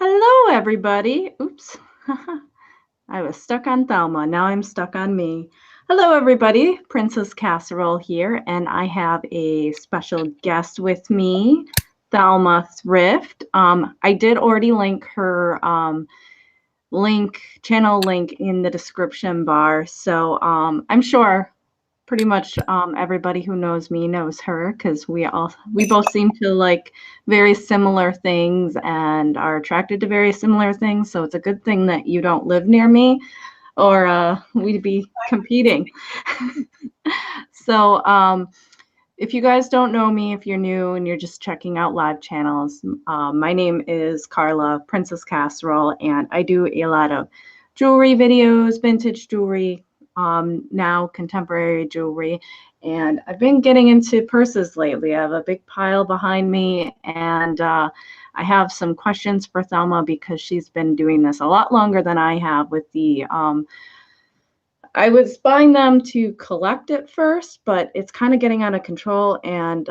Hello, everybody. Oops. I was stuck on Thelma. Now I'm stuck on me. Hello, everybody. Princess Casserole here, and I have a special guest with me, Thelma Thrift. I did already link her channel link in the description bar, so I'm sure pretty much everybody who knows me knows her because we both seem to like very similar things and are attracted to very similar things. So it's a good thing that you don't live near me, or we'd be competing. So if you guys don't know me, if you're new and you're just checking out live channels, my name is Carla, Princess Casserole, and I do a lot of jewelry videos, vintage jewelry, now contemporary jewelry, and I've been getting into purses lately. I have a big pile behind me, and I have some questions for Thelma because she's been doing this a lot longer than I have with the I was buying them to collect at first, but it's kind of getting out of control, and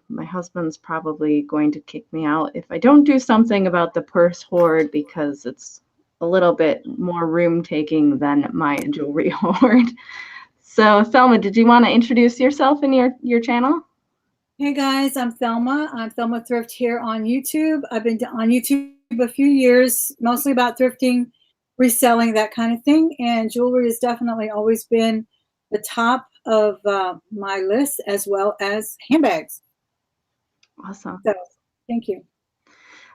my husband's probably going to kick me out if I don't do something about the purse hoard because it's a little bit more room taking than my jewelry hoard. So Thelma, did you want to introduce yourself and your channel? Hey guys, I'm Thelma. I'm Thelma Thrift here on YouTube. I've been on YouTube a few years, mostly about thrifting, reselling, that kind of thing. And jewelry has definitely always been the top of my list, as well as handbags. Awesome. So thank you.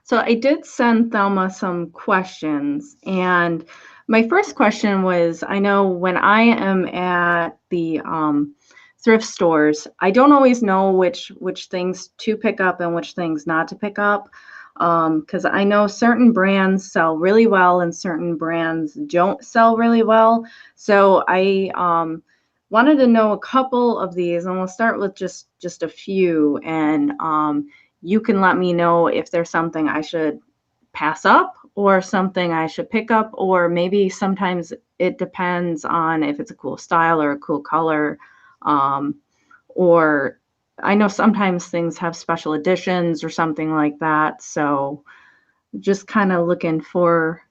So I did send Thelma some questions, and my first question was, I know when I am at the thrift stores, I don't always know which things to pick up and which things not to pick up, because I know certain brands sell really well and certain brands don't sell really well. So I wanted to know a couple of these, and we'll start with just a few, and you can let me know if there's something I should pass up or something I should pick up, or maybe sometimes it depends on if it's a cool style or a cool color. Or I know sometimes things have special editions or something like that. So just kind of looking for,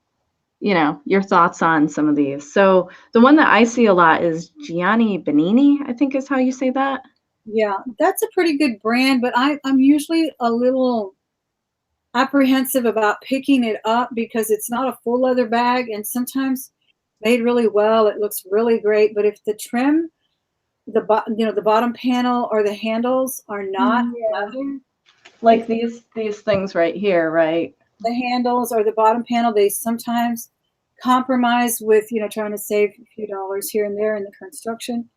your thoughts on some of these. So the one that I see a lot is Gianni Benini, I think is how you say that. Yeah, that's a pretty good brand, but I'm usually a little apprehensive about picking it up because it's not a full leather bag, and sometimes made really well, it looks really great. But if the trim, the bottom panel or the handles are not leather, Like these things right here, right? the handles or the bottom panel, they sometimes compromise with, trying to save a few dollars here and there in the construction.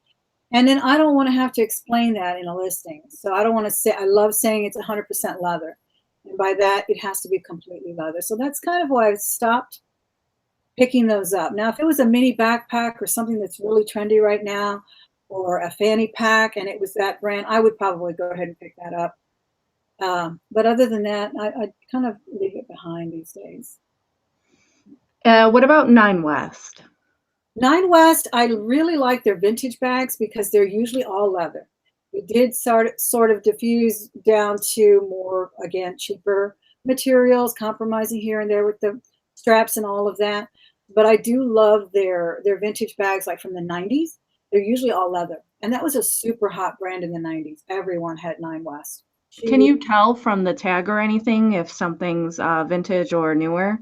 And then I don't want to have to explain that in a listing. So I don't want to say, I love saying it's 100% leather. And by that, it has to be completely leather. So that's kind of why I've stopped picking those up. Now, if it was a mini backpack or something that's really trendy right now, or a fanny pack, and it was that brand, I would probably go ahead and pick that up. But other than that, I kind of leave it behind these days. What about Nine West? Nine West, I really like their vintage bags because they're usually all leather. We did sort of diffuse down to more, again, cheaper materials, compromising here and there with the straps and all of that. But I do love their vintage bags, like from the 90s. They're usually all leather. And that was a super hot brand in the 90s. Everyone had Nine West. Can you tell from the tag or anything if something's vintage or newer?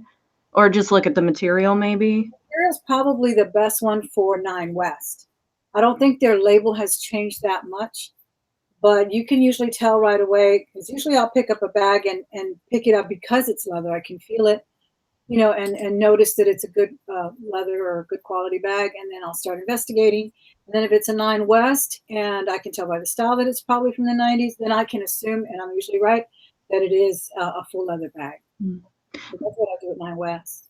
Or just look at the material maybe? Material's probably the best one for Nine West. I don't think their label has changed that much, but you can usually tell right away, because usually I'll pick up a bag and pick it up because it's leather. I can feel it, and notice that it's a good leather or a good quality bag, and then I'll start investigating. And then if it's a Nine West and I can tell by the style that it's probably from the 90s, then I can assume, and I'm usually right, that it is a full leather bag. So that's what I do at Nine West.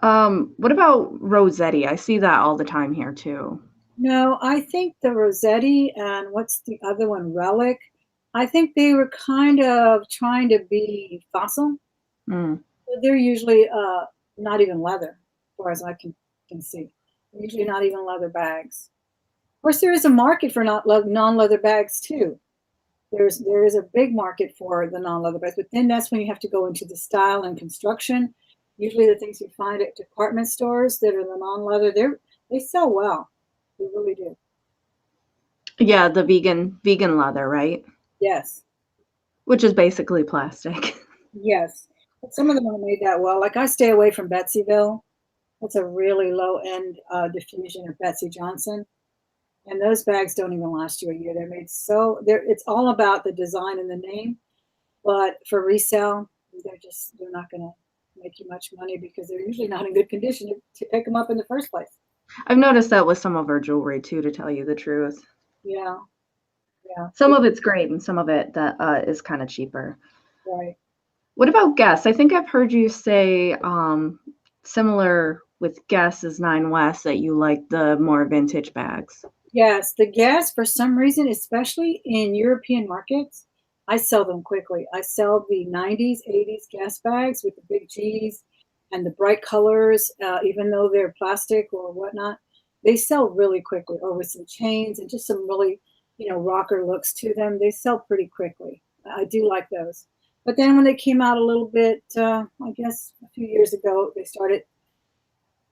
What about Rossetti? I see that all the time here too. No, I think the Rossetti and what's the other one, Relic, I think they were kind of trying to be fossil. Mm. They're usually not even leather, as far as I can see. They're usually not even leather bags. Of course, there is a market for non-leather bags too. There is a big market for the non-leather bags, but then that's when you have to go into the style and construction. Usually the things you find at department stores that are the non-leather, they sell well. They really do. Yeah, the vegan leather, right? Yes. Which is basically plastic. Yes. But some of them are made that well. Like I stay away from Betsyville. That's a really low end diffusion of Betsy Johnson. And those bags don't even last you a year. They're made so it's all about the design and the name. But for resale, they're not gonna make you much money because they're usually not in good condition to pick them up in the first place. I've noticed that with some of her jewelry too, to tell you the truth. Yeah, yeah. Some of it's great and some of it that is kind of cheaper. Right. What about Guess? I think I've heard you say similar with Guess as Nine West that you like the more vintage bags. Yes, the gas, for some reason, especially in European markets, I sell them quickly. I sell the 90s, 80s gas bags with the big G's and the bright colors, even though they're plastic or whatnot. They sell really quickly, or with some chains and just some really, rocker looks to them. They sell pretty quickly. I do like those. But then when they came out a little bit, I guess a few years ago, they started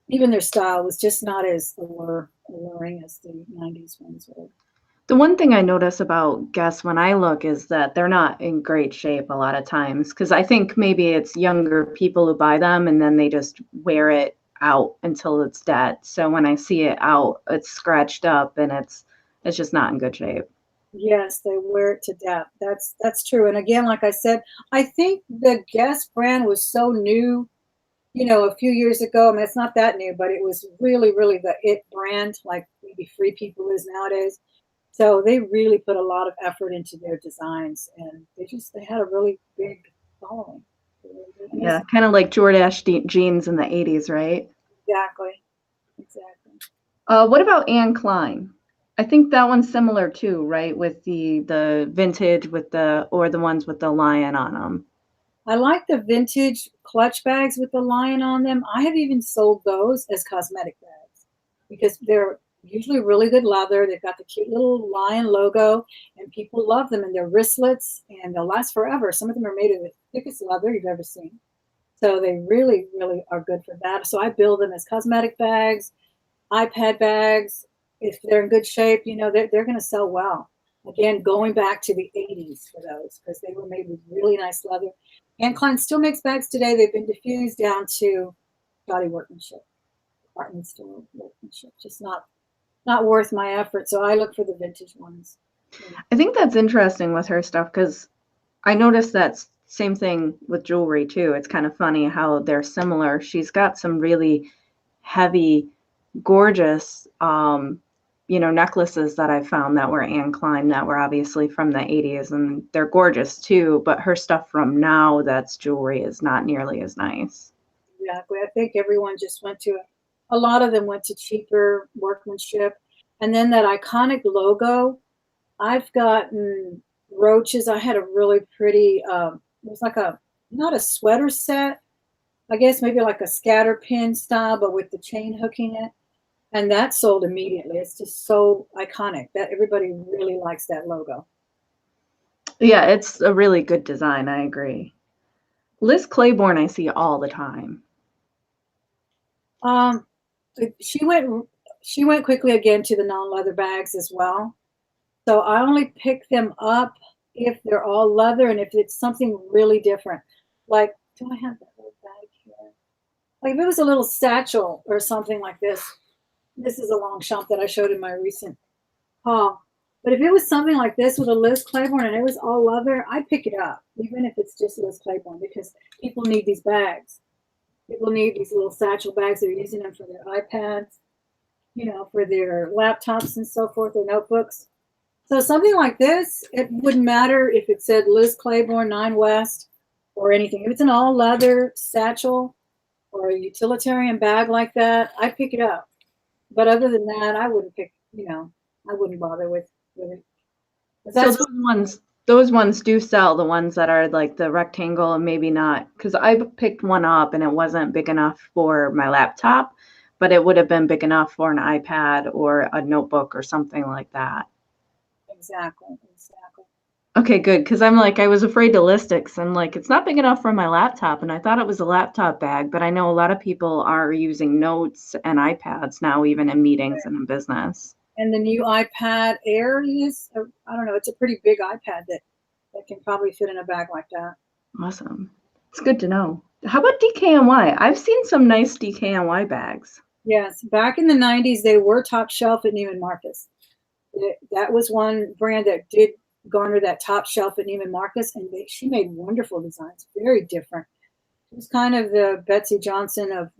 even their style was just not as alluring as the 90s ones were. The one thing I notice about Guess when I look is that they're not in great shape a lot of times because I think maybe it's younger people who buy them and then they just wear it out until it's dead. So when I see it out, it's scratched up and it's just not in good shape. Yes, they wear it to death. That's true. And again, like I said, I think the Guess brand was so new, a few years ago. I mean, it's not that new, but it was really, really the it brand, like maybe Free People is nowadays. So they really put a lot of effort into their designs, and they had a really big following. And Yeah, kind of like Jordache jeans in the 80s, right? exactly, exactly. What about Anne Klein? I think that one's similar too, right? With the vintage with the ones with the lion on them. I like the vintage clutch bags with the lion on them. I have even sold those as cosmetic bags because they're usually really good leather. They've got the cute little lion logo, and people love them. And they're wristlets, and they'll last forever. Some of them are made of the thickest leather you've ever seen. So they really, really are good for that. So I build them as cosmetic bags, iPad bags. If they're in good shape, they're going to sell well. Again, going back to the 80s for those because they were made with really nice leather. Anne Klein still makes bags today. They've been diffused down to shoddy workmanship, department store workmanship. Just not worth my effort. So I look for the vintage ones. I think that's interesting with her stuff because I noticed that same thing with jewelry too. It's kind of funny how they're similar. She's got some really heavy, gorgeous, necklaces that I found that were Anne Klein that were obviously from the 80s and they're gorgeous too, but her stuff from now that's jewelry is not nearly as nice. Exactly. I think everyone just went to a lot of them went to cheaper workmanship. And then that iconic logo, I've gotten roaches. I had a really pretty, it was like not a sweater set, I guess maybe like a scatter pin style, but with the chain hooking it. And that sold immediately. It's just so iconic that everybody really likes that logo. Yeah, it's a really good design. I agree. Liz Claiborne, I see all the time. Um, she went quickly again to the non-leather bags as well. So I only pick them up if they're all leather and if it's something really different. Like, do I have that little bag here? Like if it was a little satchel or something like this. This is a Longchamp that I showed in my recent haul. But if it was something like this with a Liz Claiborne and it was all leather, I'd pick it up, even if it's just Liz Claiborne, because people need these bags. People need these little satchel bags. They're using them for their iPads, for their laptops and so forth, their notebooks. So something like this, it wouldn't matter if it said Liz Claiborne 9 West or anything. If it's an all leather satchel or a utilitarian bag like that, I'd pick it up. But other than that, I wouldn't I wouldn't bother with it. So those ones do sell, the ones that are like the rectangle and maybe not, because I picked one up and it wasn't big enough for my laptop, but it would have been big enough for an iPad or a notebook or something like that. exactly. Okay, good. Because I'm like, I was afraid to list it because I'm like, it's not big enough for my laptop, and I thought it was a laptop bag, but I know a lot of people are using notes and iPads now, even in meetings and in business. And the new iPad Air is, I don't know, it's a pretty big iPad that can probably fit in a bag like that. Awesome. It's good to know. How about DKNY? I've seen some nice DKNY bags. Yes, back in the 90s, they were top shelf at Neiman Marcus. That was one brand that did garner that top shelf at Neiman Marcus, and she made wonderful designs, very different. It was kind of the Betsy Johnson of,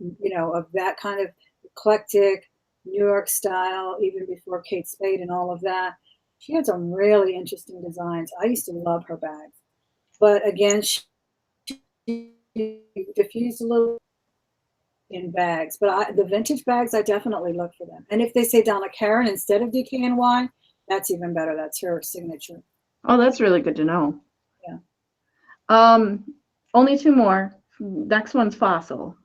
of that kind of eclectic New York style, even before Kate Spade and all of that. She had some really interesting designs. I used to love her bags. But again, she diffused a little in bags. But the vintage bags, I definitely look for them. And if they say Donna Karan instead of DKNY, that's even better. That's her signature. Oh, that's really good to know. Yeah. Um, Only two more. Next one's Fossil.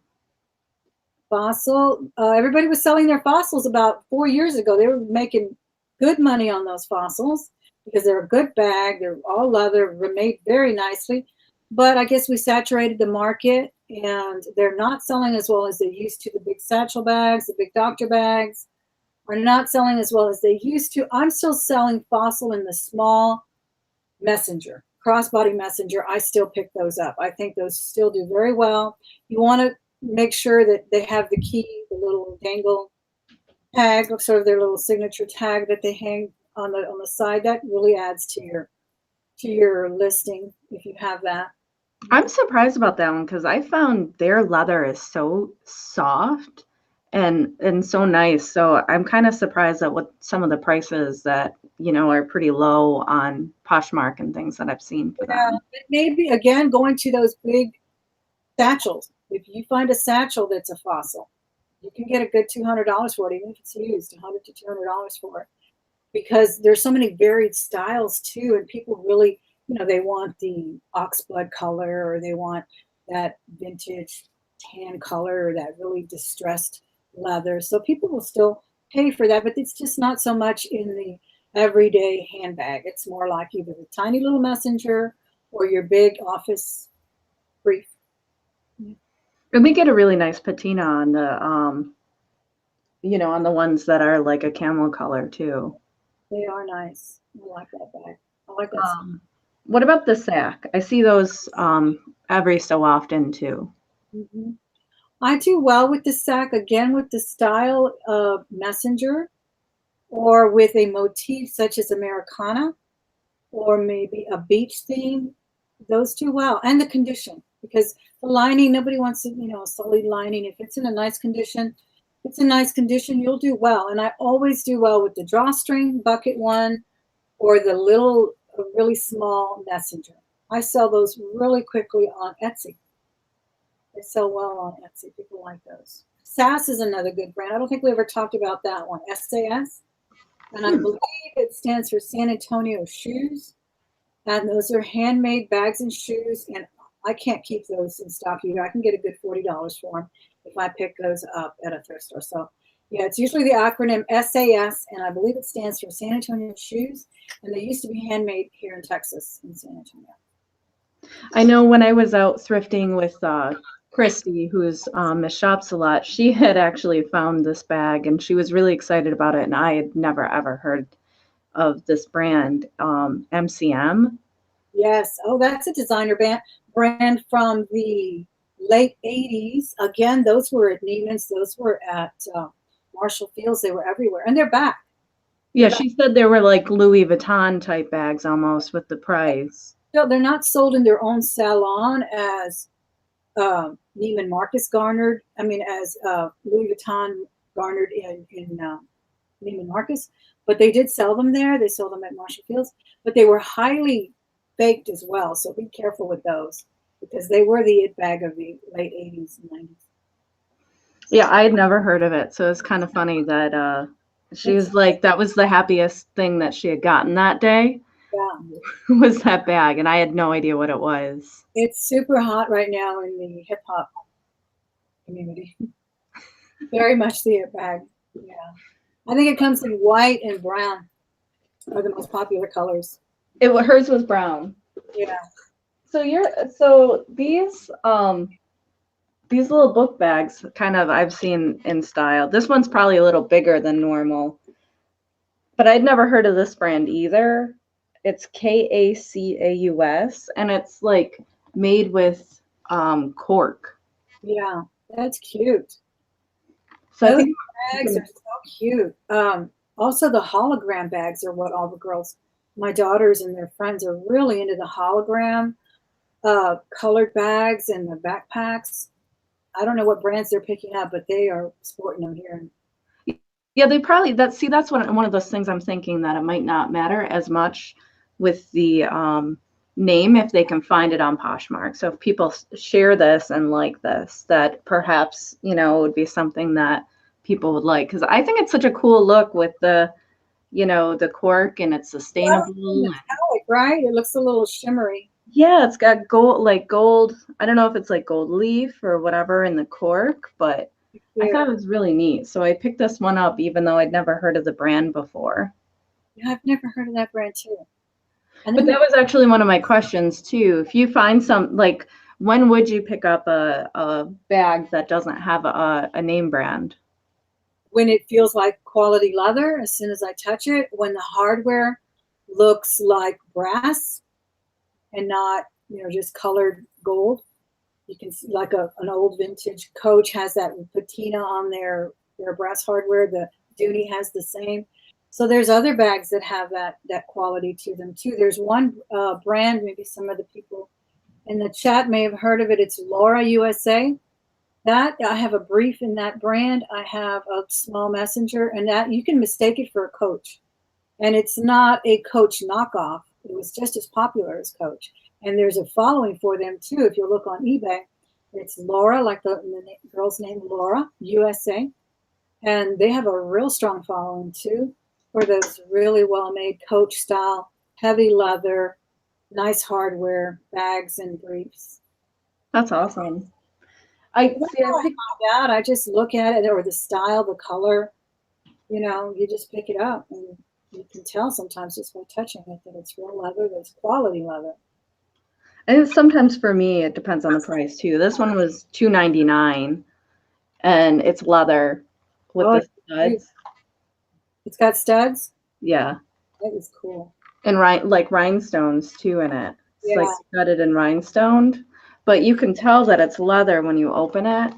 Fossil. Everybody was selling their fossils about 4 years ago. They were making good money on those fossils because they're a good bag. They're all leather, made very nicely. But I guess we saturated the market and they're not selling as well as they used to. The big satchel bags, the big doctor bags are not selling as well as they used to. I'm still selling Fossil in the small messenger, crossbody messenger. I still pick those up. I think those still do very well. You want to make sure that they have the key, the little dangle tag, sort of their little signature tag that they hang on the side. That really adds to your listing if you have that. I'm surprised about that one because I found their leather is so soft and so nice. So I'm kind of surprised at what some of the prices that, are pretty low on Poshmark and things that I've seen for Yeah, them. maybe again going to those big satchels. If you find a satchel that's a Fossil, you can get a good $200 for it, even if it's used, $100 to $200 for it, because there's so many varied styles too, and people really, they want the oxblood color, or they want that vintage tan color, or that really distressed leather. So people will still pay for that, but it's just not so much in the everyday handbag. It's more like either the tiny little messenger or your big office brief. And we get a really nice patina on on the ones that are like a camel color too. They are nice. I like that bag. I like that. Um, what about the sack? I see those every so often too. Mm-hmm. I do well with the sack, again, with the style of messenger or with a motif such as Americana or maybe a beach theme. Those do well. And the condition, because the lining, nobody wants to, a solid lining. If it's in a nice condition, you'll do well. And I always do well with the drawstring bucket one or the little, really small messenger. I sell those really quickly on Etsy. They sell well on Etsy. People like those. SAS is another good brand. I don't think we ever talked about that one. SAS. And I believe it stands for San Antonio Shoes. And those are handmade bags and shoes. And I can't keep those in stock either. I can get a good $40 for them if I pick those up at a thrift store. So, yeah, it's usually the acronym SAS. And I believe it stands for San Antonio Shoes. And they used to be handmade here in Texas, in San Antonio. I know when I was out thrifting with Christy, who's Miss Shops a lot, she had actually found this bag and she was really excited about it. And I had never ever heard of this brand, MCM. Yes. Oh, that's a designer brand from the late 80s. Again, those were at Neiman's. Those were at Marshall Fields. They were everywhere. And they're back. Yeah, she said there were like Louis Vuitton type bags almost with the price. No, they're not sold in their own salon as Neiman Marcus garnered. I mean, as Louis Vuitton garnered in Neiman Marcus. But they did sell them there. They sold them at Marshall Fields. But they were highly baked as well. So be careful with those because they were the it bag of the late 80s and 90s. Yeah, I had never heard of it. So it's kind of funny that she was like, that was the happiest thing that she had gotten that day Yeah. was that bag. And I had no idea what it was. It's super hot right now in the hip hop community. Very much the it bag. Yeah. I think it comes in white and brown are the most popular colors. Hers was brown. Yeah. So these little book bags kind of I've seen in style. This one's probably a little bigger than normal, but I'd never heard of this brand either. It's Kacaus, and it's like made with cork. Yeah, that's cute. So I Those think bags are so cute. Also, the hologram bags are what all the girls, my daughters and their friends, are really into the hologram colored bags and the backpacks. I don't know what brands they're picking up, but they are sporting them here. yeah, they probably that's one of those things I'm thinking that it might not matter as much with the name if they can find it on Poshmark. So if people share this and like this, that perhaps, you know, it would be something that people would like, because I think it's such a cool look with the, you know, the cork, and it's Well, sustainable. metallic, right? It looks a little shimmery. Yeah, it's got gold, like gold. I don't know if it's like gold leaf or whatever in the cork, but I Yeah. thought it was really neat. So I picked this one up even though I'd never heard of the brand before. Yeah, I've never heard of that brand too. And But then that was actually one of my questions too. If you find some, like, when would you pick up a bag that doesn't have a name brand? when it feels like quality leather, as soon as I touch it, when the hardware looks like brass and not, just colored gold. You can see like an old vintage Coach has that patina on their brass hardware. The Dooney has the same. So there's other bags that have that quality to them too. There's one brand, maybe some of the people in the chat may have heard of it. It's Laura USA. That I have a brief in that brand. I have a small messenger, and that you can mistake it for a Coach, and it's not a Coach knockoff. It was just as popular as Coach, and there's a following for them too. If you look on eBay, it's Laura, like the girl's name, Laura USA, and they have a real strong following too for those really well-made Coach style, heavy leather, nice hardware bags and briefs. That's awesome. I That's see. how I find out. I just look at it, or the style, the color. You just pick it up, and you can tell sometimes just by touching it that it's real leather, that's quality leather. And sometimes for me, it depends on the price too. This one was $2.99, and it's leather with Oh, the studs. it's got studs. Yeah, That is cool. and like rhinestones too in it. It's like Yeah, studded and rhinestoned, but you can tell that it's leather when you open it.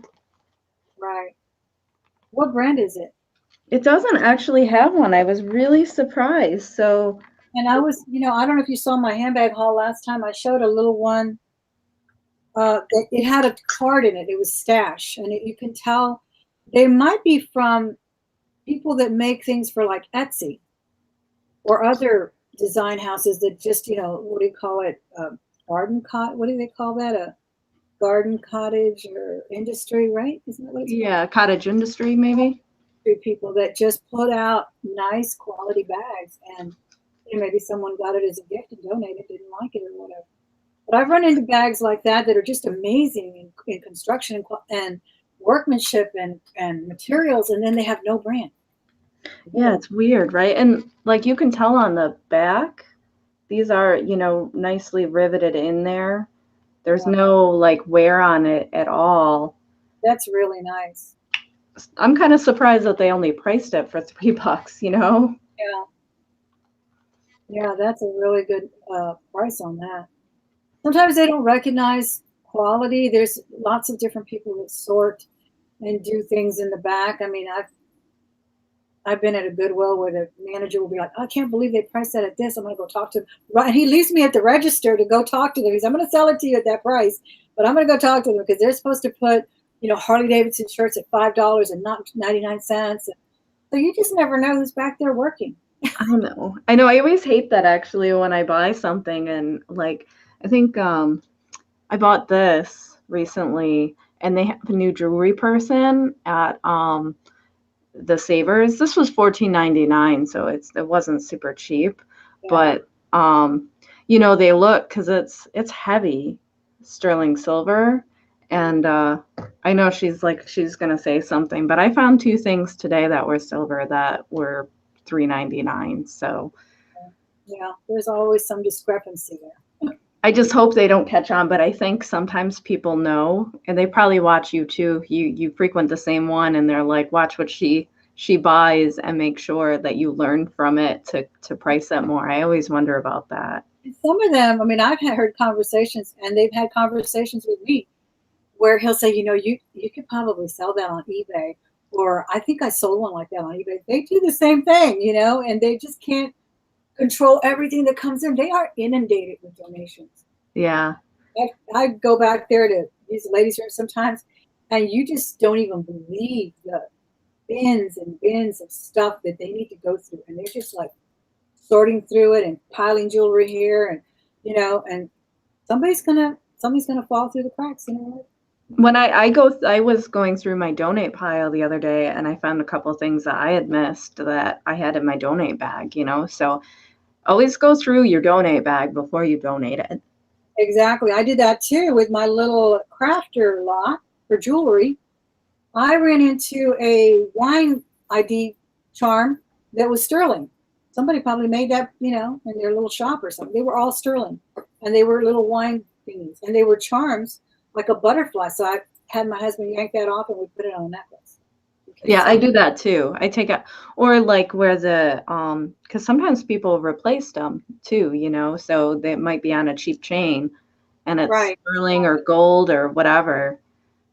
right. What brand is it? It doesn't actually have one. I was really surprised. So, And I was, I don't know if you saw my handbag haul last time. I showed a little one. It had a card in it. It was Stash, and you can tell they might be from people that make things for like Etsy or other design houses that just, what do you call it? Garden cot. What do they call that? A garden cottage or industry, right? Isn't that what it's called? yeah, cottage industry maybe. People that just put out nice quality bags, and maybe someone got it as a gift and donated, didn't like it or whatever. But I've run into bags like that are just amazing in construction and workmanship and materials, and then they have no brand. Yeah, it's weird, right? And like you can tell on the back, these are, nicely riveted in there. There's Yeah, no like wear on it at all. that's really nice. I'm kind of surprised that they only priced it for $3, Yeah, yeah, that's a really good price on that. Sometimes they don't recognize quality. There's lots of different people that sort and do things in the back. I mean, I've been at a Goodwill where the manager will be like, I can't believe they priced that at this. I'm going to go talk to them. Right. He leaves me at the register to go talk to them. He's, I'm going to sell it to you at that price, but I'm going to go talk to them because they're supposed to put, Harley Davidson shirts at $5 and not 99 cents. So you just never know who's back there working. I know. I know. I always hate that actually when I buy something, and like I think I bought this recently, and they have a new jewelry person at the Savers. This was $14.99, so it wasn't super cheap, Yeah. but they look, because it's heavy sterling silver, and I know she's gonna say something, but I found two things today that were silver that were $3.99. So Yeah, there's always some discrepancy there. I just hope they don't catch on, but I think sometimes people know, and they probably watch you too. You frequent the same one, and they're like, watch what she buys, and make sure that you learn from it to price it more. I always wonder about that. And some of them, I mean, I've heard conversations, and they've had conversations with me where he'll say, you could probably sell that on eBay, or I think I sold one like that on eBay. They do the same thing, and they just can't control everything that comes in. They are inundated with donations. Yeah. I go back there to these ladies' rooms sometimes, and you just don't even believe the bins and bins of stuff that they need to go through, and they're just like sorting through it and piling jewelry here, and and somebody's gonna fall through the cracks. When I was going through my donate pile the other day, and I found a couple of things that I had missed that I had in my donate bag. So always go through your donate bag before you donate it. Exactly. I did that too with my little crafter lot for jewelry. I ran into a wine ID charm that was sterling. Somebody probably made that, in their little shop or something. They were all sterling, and they were little wine thingies, and they were charms like a butterfly. So I had my husband yank that off, and we put it on a necklace. Yeah, I do that too. I take it, or like where because sometimes people replaced them too, so they might be on a cheap chain, and it's Right. sterling or gold or whatever.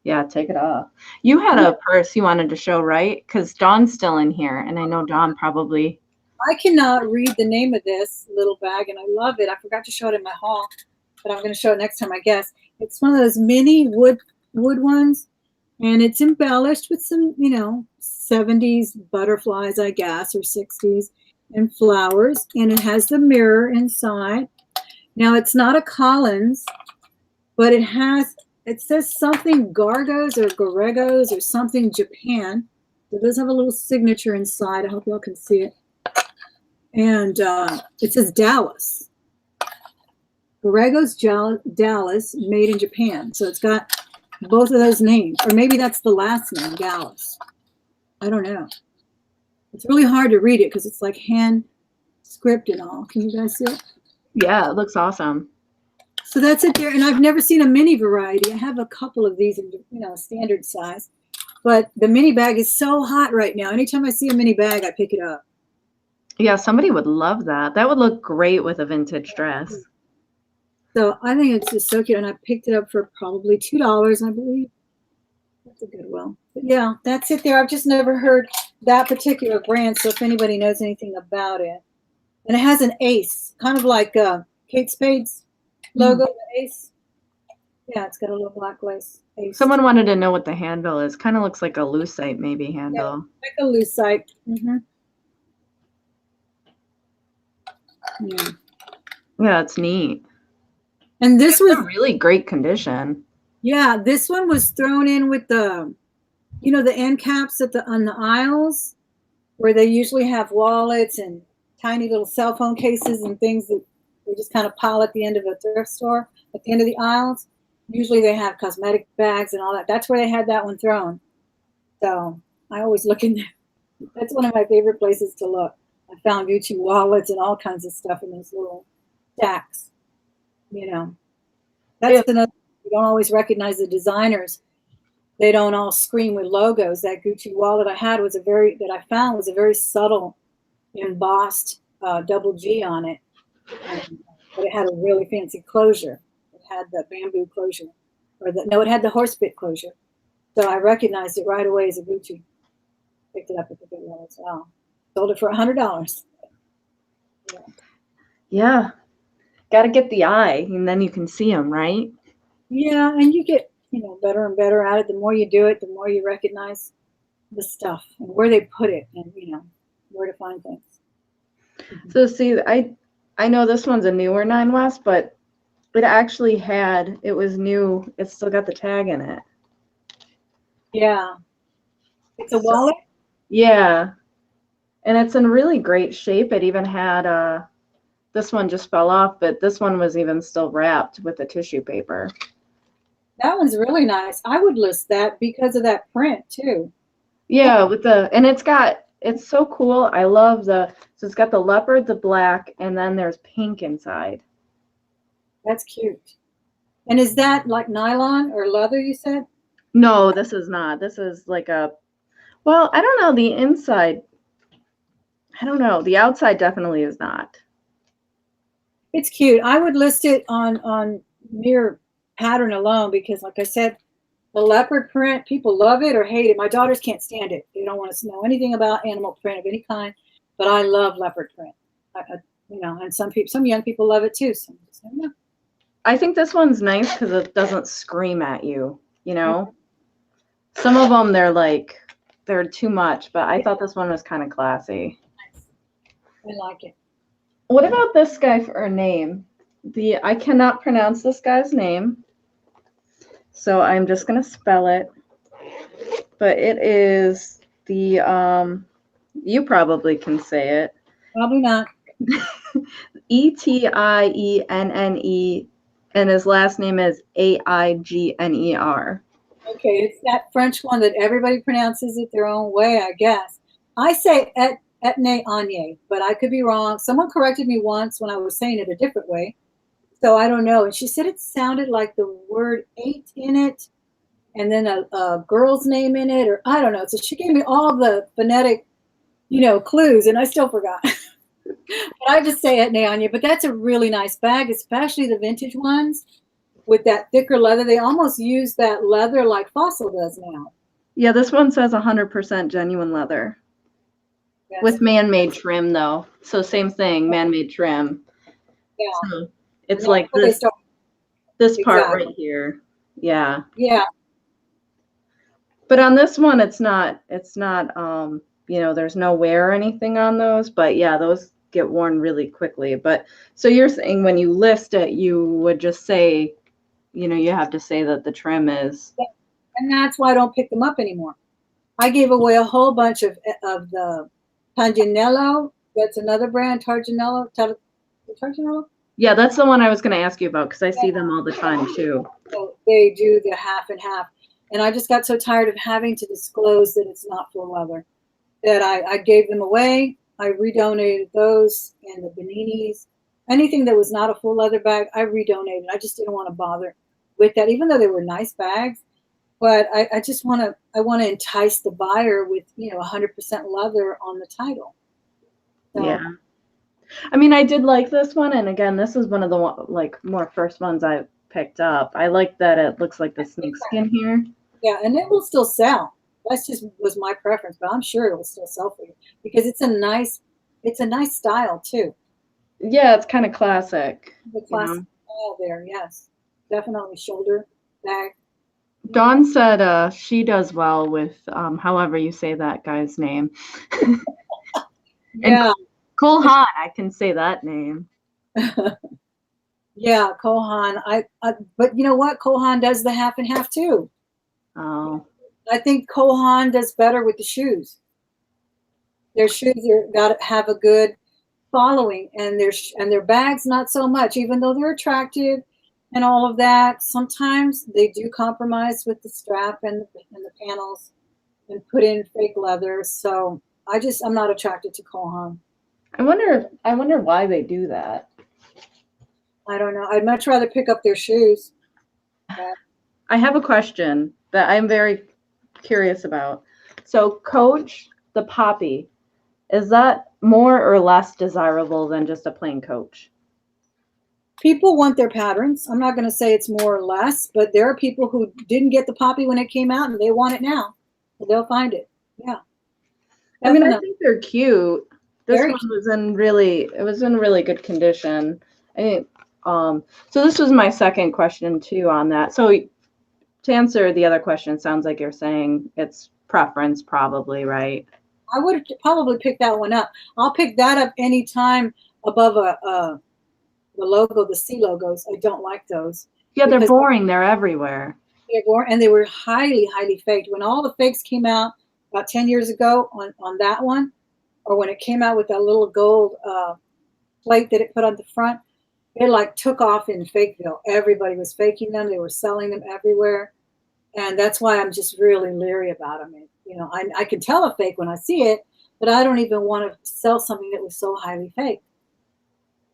Yeah, take it off. You had a purse you wanted to show, right? Because Dawn's still in here, and I know Dawn probably. I cannot read the name of this little bag, and I love it. I forgot to show it in my haul, but I'm going to show it next time, I guess. It's one of those mini wood ones, and it's embellished with some, 70s butterflies, I guess, or 60s, and flowers, and it has the mirror inside. Now, it's not a Collins, but it says something Gargos or Garregos or something Japan. It does have a little signature inside. I hope y'all can see it. And it says Dallas. Garregos Dallas, made in Japan. So it's got both of those names. Or maybe that's the last name, Dallas. I don't know. It's really hard to read it because it's like hand script and all. Can you guys see it? Yeah, it looks awesome. So that's it there. And I've never seen a mini variety. I have a couple of these in, standard size. But the mini bag is so hot right now. Anytime I see a mini bag, I pick it up. Yeah, somebody would love that. That would look great with a vintage dress. So I think it's just so cute. And I picked it up for probably $2, I believe. That's a Goodwill. But yeah, that's it there. I've just never heard that particular brand. So if anybody knows anything about it. And it has an ace, kind of like Kate Spade's logo, the ace. Yeah, it's got a little black lace ace. Someone wanted to know what the handle is. Kind of looks like a lucite maybe handle. Yeah, like a lucite. Mm-hmm. Yeah. Yeah, it's neat. And this was in really great condition. Yeah, this one was thrown in with the, the end caps on the aisles, where they usually have wallets and tiny little cell phone cases and things that they just kind of pile at the end of a thrift store, at the end of the aisles. Usually they have cosmetic bags and all that. That's where they had that one thrown. So I always look in there. That's one of my favorite places to look. I found Gucci wallets and all kinds of stuff in those little stacks. That's another. You don't always recognize the designers. They don't all scream with logos. That Gucci wallet I had that I found was a very subtle embossed double G on it, but it had a really fancy closure. It had the bamboo closure, it had the horse bit closure. So I recognized it right away as a Gucci. Picked it up at the Goodwill as well. Sold it for $100. Yeah, got to get the eye, and then you can see them, right? Yeah, and you get better and better at it. The more you do it, the more you recognize the stuff and where they put it, and where to find things. So see, I know this one's a newer 9 West, but it was new. It's still got the tag in it. Yeah. It's a wallet? Yeah. And it's in really great shape. It even had this one just fell off, but this one was even still wrapped with the tissue paper. That one's really nice. I would list that because of that print too. Yeah, and it's got It's so cool. I love so it's got the leopard, the black, and then there's pink inside. That's cute. And is that like nylon or leather, you said? No, this is not. This is like well, I don't know. The inside, I don't know. The outside definitely is not. It's cute. I would list it on mere pattern alone because, like I said, the leopard print, people love it or hate it. My daughters can't stand it. They don't want to know anything about animal print of any kind. But I love leopard print. And some young people love it too. So I don't know. I think this one's nice because it doesn't scream at you, you know? Some of them, they're too much, but I thought this one was kind of classy. I like it. What about this guy for a name? I cannot pronounce this guy's name, so I'm just going to spell it. But it is you probably can say it. Probably not. Etienne, and his last name is Aigner. Okay, it's that French one that everybody pronounces it their own way, I guess. I say Etne Anye, but I could be wrong. Someone corrected me once when I was saying it a different way. So I don't know. And she said it sounded like the word eight in it and then a girl's name in it, or I don't know. So she gave me all the phonetic, clues, and I still forgot. But I just say Etne Anye. But that's a really nice bag, especially the vintage ones with that thicker leather. They almost use that leather like Fossil does now. Yeah, this one says 100% genuine leather. Yes. With man-made trim, though. So same thing, man-made trim. Yeah. So it's like this part right here. Yeah. Yeah. But on this one, it's not, there's no wear or anything on those. But yeah, those get worn really quickly. But so you're saying when you list it, you would just say, you have to say that the trim is. Yeah. And that's why I don't pick them up anymore. I gave away a whole bunch of the Targinello. That's another brand, Targinello. Targinello? Yeah, that's the one I was going to ask you about because I see them all the time too. So they do the half and half. And I just got so tired of having to disclose that it's not full leather that I gave them away. I redonated those and the Beninis. Anything that was not a full leather bag, I redonated. I just didn't want to bother with that, even though they were nice bags. But I just want to entice the buyer with 100% leather on the title. So, yeah, I mean, I did like this one, and again, this is one of the more first ones I picked up. I like that it looks like the snakeskin here. Yeah, and it will still sell. That's just was my preference, but I'm sure it will still sell for you because it's a nice style too. Yeah, it's kind of classic. The classic style there, yes, definitely shoulder bag. Dawn said she does well with however you say that guy's name. Yeah. Cole Haan, I can say that name. Yeah, Cole Haan. But you know what? Cole Haan does the half and half too. Oh. I think Cole Haan does better with the shoes. Their shoes got to have a good following, and their bags not so much, even though they're attractive. And all of that, sometimes they do compromise with the strap and the panels and put in fake leather. So I'm not attracted to Cole Haan. I wonder why they do that. I don't know. I'd much rather pick up their shoes. I have a question that I'm very curious about. So Coach, the Poppy, is that more or less desirable than just a plain Coach? People want their patterns. I'm not going to say it's more or less, but there are people who didn't get the Poppy when it came out and they want it now. So they'll find it. Yeah. I mean, I think they're cute. This one was in really good condition. So this was my second question too on that. So to answer the other question, it sounds like you're saying it's preference probably, right? I would probably pick that one up. I'll pick that up anytime above the logo, the C logos. I don't like those. Yeah, they're boring. They're everywhere. They're boring, and they were highly, highly faked. When all the fakes came out about 10 years ago on that one, or when it came out with that little gold plate that it put on the front, it took off in Fakeville. Everybody was faking them. They were selling them everywhere. And that's why I'm just really leery about them. I can tell a fake when I see it, but I don't even want to sell something that was so highly fake.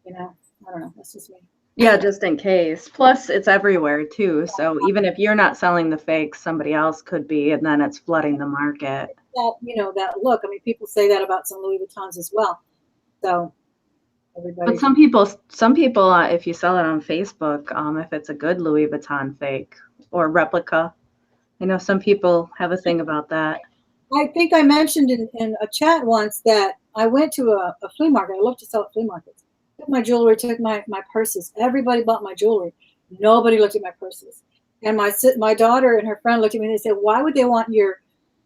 You know, I don't know. That's just me. Yeah, just in case. Plus, it's everywhere too. So even if you're not selling the fakes, somebody else could be, and then it's flooding the market. That, you know, that look. I mean, people say that about some Louis Vuittons as well. So But everybody's some people, if you sell it on Facebook, if it's a good Louis Vuitton fake or replica, I know some people have a thing about that. I think I mentioned in a chat once that I went to a flea market. I love to sell at flea markets. Took my jewelry, took my purses. Everybody bought my jewelry. Nobody looked at my purses. And my daughter and her friend looked at me and they said, "Why would they want your,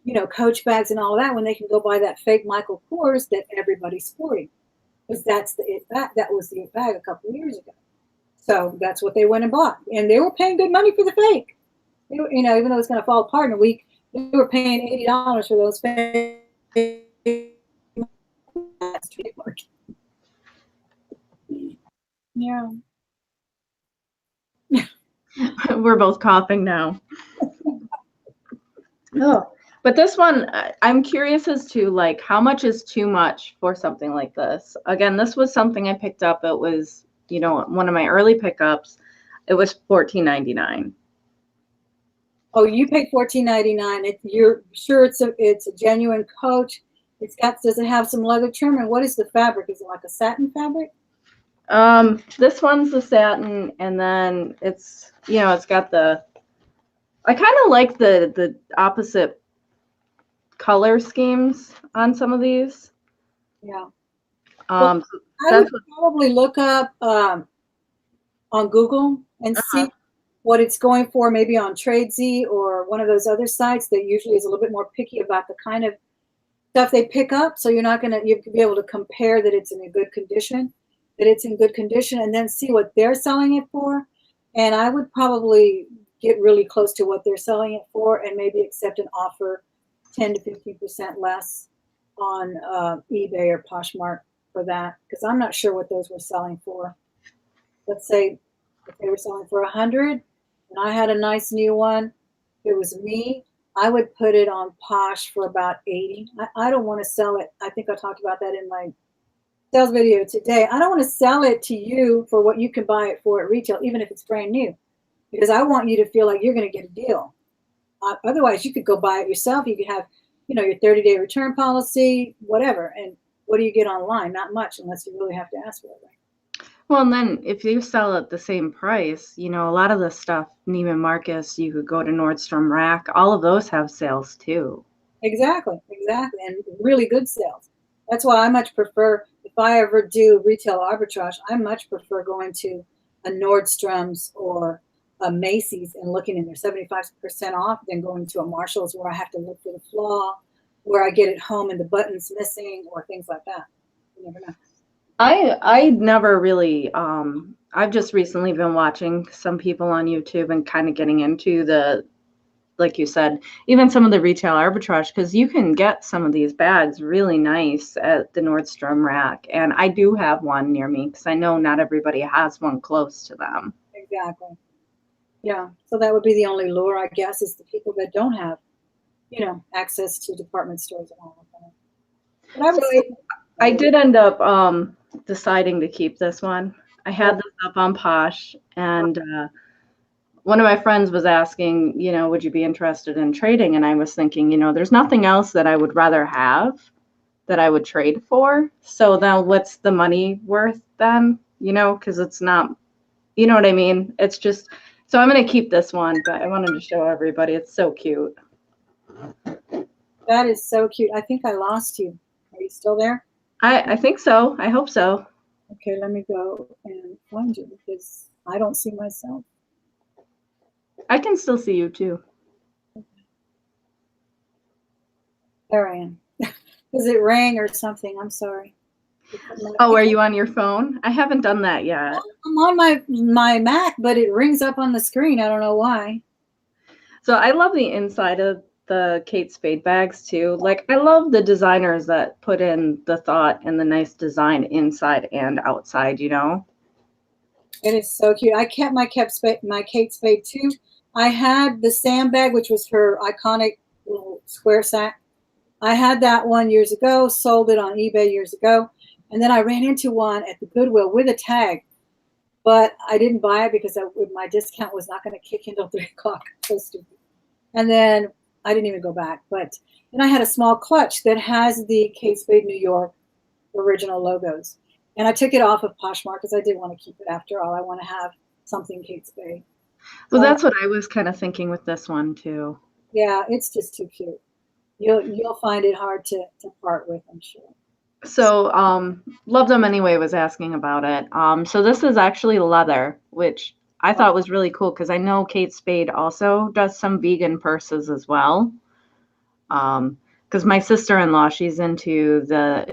you know, Coach bags and all of that when they can go buy that fake Michael Kors that everybody's sporting?" Because that's the it bag. That was the it bag a couple of years ago. So that's what they went and bought, and they were paying good money for the fake. They were, you know, even though it's going to fall apart in a week, they were paying $80 for those fake. Yeah. We're both coughing now. Oh, but this one, I'm curious as to like how much is too much for something like this. Again, this was something I picked up. It was, you know, one of my early pickups. It was $14.99. Oh, you paid $14.99. You're sure it's a genuine Coach? It's got, does it have some leather trim, and what is the fabric? Is it like a satin fabric? This one's the satin, and then it's, you know, it's got the. I kind of like the opposite color schemes on some of these. Yeah. Um, Well, I would that's what, probably look up on Google and see what it's going for, maybe on Tradesy or one of those other sites that usually is a little bit more picky about the kind of stuff they pick up. So you're not going to, you be able to compare that it's in a good condition, and then see what they're selling it for. And I would probably get really close to what they're selling it for and maybe accept an offer 10 to 15% less on eBay or Poshmark for that, because I'm not sure what those were selling for. Let's say if they were selling for 100 and I had a nice new one, if it was me, I would put it on Posh for about 80. I don't want to sell it. I think I talked about that in my sales video today. I don't want to sell it to you for what you can buy it for at retail, even if it's brand new, because I want you to feel like you're going to get a deal. Otherwise, you could go buy it yourself. You could have, you know, your 30-day return policy, whatever. And what do you get online? Not much, unless you really have to ask for it. well, and then if you sell at the same price, you know, a lot of the stuff, Neiman Marcus, you could go to Nordstrom Rack, all of those have sales too. Exactly, and really good sales. That's why I much prefer, if I ever do retail arbitrage, I much prefer going to a Nordstrom's or a Macy's and looking in their 75% off than going to a Marshall's where I have to look for the flaw, where I get it home and the button's missing or things like that. You never know. I never really I've just recently been watching some people on YouTube and kind of getting into the, like you said, even some of the retail arbitrage, because you can get some of these bags really nice at the Nordstrom Rack. And I do have one near me because I know not everybody has one close to them. Exactly. Yeah. So that would be the only lure, I guess, is the people that don't have, you know, access to department stores and all of that. But I would So say, I did end up deciding to keep this one. I had this up on Posh, and one of my friends was asking, you know, would you be interested in trading? And I was thinking, you know, there's nothing else that I would rather have that I would trade for. So then what's the money worth then? You know, because it's not, you know what I mean? It's just, so I'm going to keep this one, but I wanted to show everybody. It's so cute. that is so cute. I think I lost you. Are you still there? I think so. I hope so. Okay, let me go and find you because I don't see myself. I can still see you too. There I am. Does it ring or something? I'm sorry. Oh, are you on your phone? I haven't done that yet. I'm on my Mac, but it rings up on the screen. I don't know why. So I love the inside of the Kate Spade bags too. Like I love the designers that put in the thought and the nice design inside and outside, you know? It is so cute. I kept my Kate Spade too. I had the sandbag, which was her iconic little square sack, I had that one years ago, sold it on eBay years ago, and then I ran into one at the Goodwill with a tag, but I didn't buy it because my discount was not going to kick in until 3 o'clock. So stupid. And then I didn't even go back. But then I had a small clutch that has the Kate Spade New York original logos. And I took it off of Poshmark because I did want to keep it after all. I want to have something Kate Spade. Well, that's what I was kind of thinking with this one too. Yeah, it's just too cute. You'll find it hard to part with, I'm sure. So, Love Them Anyway was asking about it. So this is actually leather, which I thought was really cool because I know Kate Spade also does some vegan purses as well. Because my sister-in-law, she's into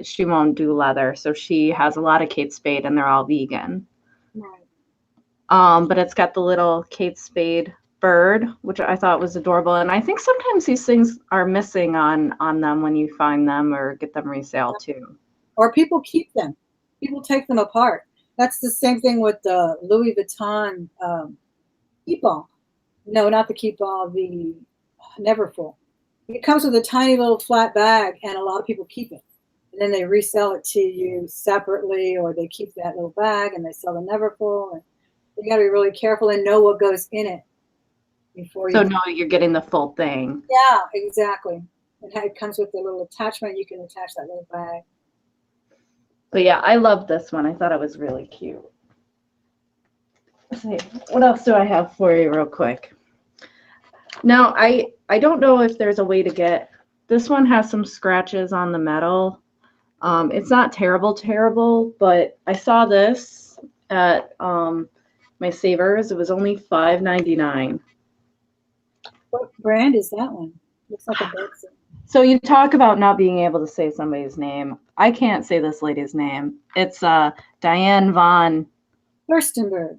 she won't do leather, so she has a lot of Kate Spade and they're all vegan. Right. But it's got the little Kate Spade bird, which I thought was adorable. And I think sometimes these things are missing on them when you find them or get them resale too. Or people keep them. People take them apart. That's the same thing with the Louis Vuitton keep ball. No, not the keep ball, the Neverfull. It comes with a tiny little flat bag, and a lot of people keep it. And then they resell it to you separately, or they keep that little bag and they sell the Neverfull. And you got to be really careful and know what goes in it before you. So no, you're getting the full thing. Yeah, exactly. It comes with a little attachment. You can attach that little bag. But yeah, I love this one. I thought it was really cute. Let's see, what else do I have for you real quick? Now, I don't know if there's a way to get, this one has some scratches on the metal. It's not terrible, but I saw this at my Savers. It was only $5.99. What brand is that one? Looks like a box. So you talk about not being able to say somebody's name. I can't say this lady's name. It's Diane von Furstenberg.